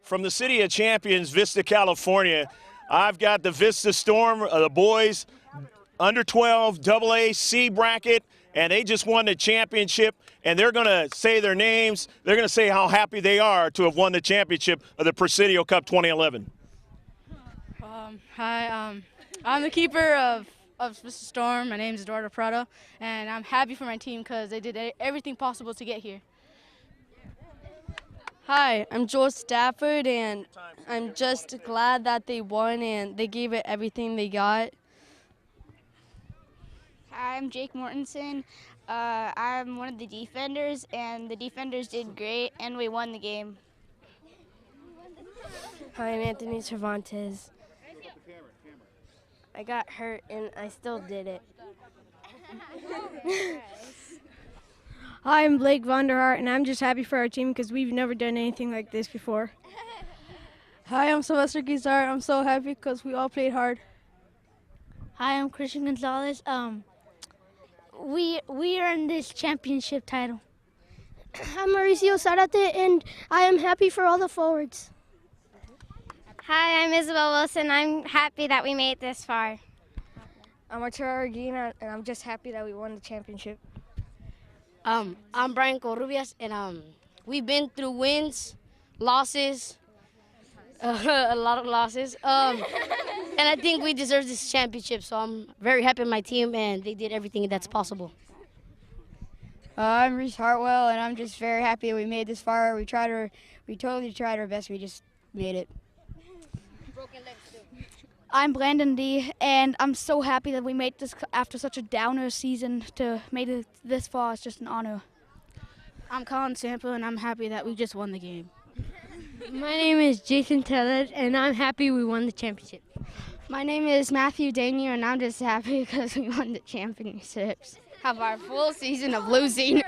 [SPEAKER 1] From the City of Champions, Vista, California, I've got the Vista Storm, the boys under 12 AA-C bracket, and they just won the championship, and they're going to say their names. They're going to say how happy they are to have won the championship of the Presidio Cup 2011.
[SPEAKER 3] Hi, I'm the keeper of Vista Storm. My name is Eduardo Prado, and I'm happy for my team because they did everything possible to get here.
[SPEAKER 4] Hi, I'm Joel Stafford, and I'm just glad that they won and they gave it everything they got.
[SPEAKER 5] Hi, I'm Jake Mortensen. I'm one of the defenders, and the defenders did great, and we won the game.
[SPEAKER 6] Hi, I'm Anthony Cervantes. I got hurt, and I still did it.
[SPEAKER 7] Hi, I'm Blake Vonderhart, and I'm just happy for our team because we've never done anything like this before.
[SPEAKER 3] Hi, I'm Sylvester Guizar. I'm so happy because we all played hard.
[SPEAKER 8] Hi, I'm Christian Gonzalez. We earned this championship title.
[SPEAKER 9] I'm Mauricio Zarate, and I am happy for all the forwards.
[SPEAKER 10] Hi, I'm Isabel Wilson. I'm happy that we made it this far.
[SPEAKER 6] I'm Arturo Regina, and I'm just happy that we won the championship.
[SPEAKER 11] I'm Brian Corubias, and we've been through wins, losses, a lot of losses, and I think we deserve this championship, so I'm very happy with my team, and they did everything that's possible.
[SPEAKER 12] I'm Reese Hartwell, and I'm just very happy we made this far. We totally tried our best. We just made it.
[SPEAKER 13] I'm Brandon D, and I'm so happy that we made this after such a downer season. To make it this far, it's just an honor.
[SPEAKER 3] I'm Colin Sample, and I'm happy that we just won the game.
[SPEAKER 6] My name is Jason Tellez, and I'm happy we won the championship.
[SPEAKER 5] My name is Matthew Daniel, and I'm just happy because we won the championships.
[SPEAKER 12] Have our full season of losing.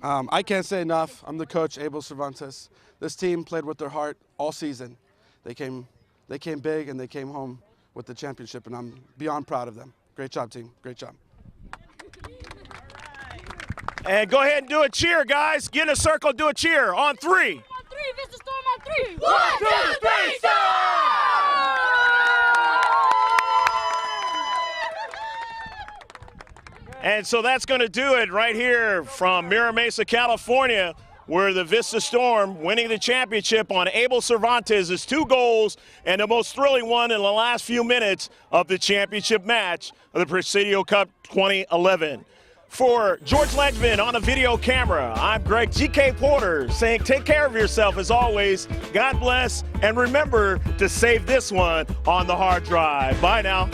[SPEAKER 14] I can't say enough. I'm the coach, Abel Cervantes. This team played with their heart all season. They came big and they came home with the championship, and I'm beyond proud of them. Great job, team. Great job.
[SPEAKER 1] And go ahead and do a cheer, guys. Get in a circle, do a cheer on 3.
[SPEAKER 8] On 3, Vista Storm on 3. 1, 2, 3, Storm!
[SPEAKER 1] And so that's going to do it right here from Mira Mesa, California, where the Vista Storm winning the championship on Abel Cervantes' 2 goals and the most thrilling one in the last few minutes of the championship match of the Presidio Cup 2011. For George Ledgman on a video camera, I'm Greg GK Porter saying take care of yourself as always. God bless, and remember to save this one on the hard drive. Bye now.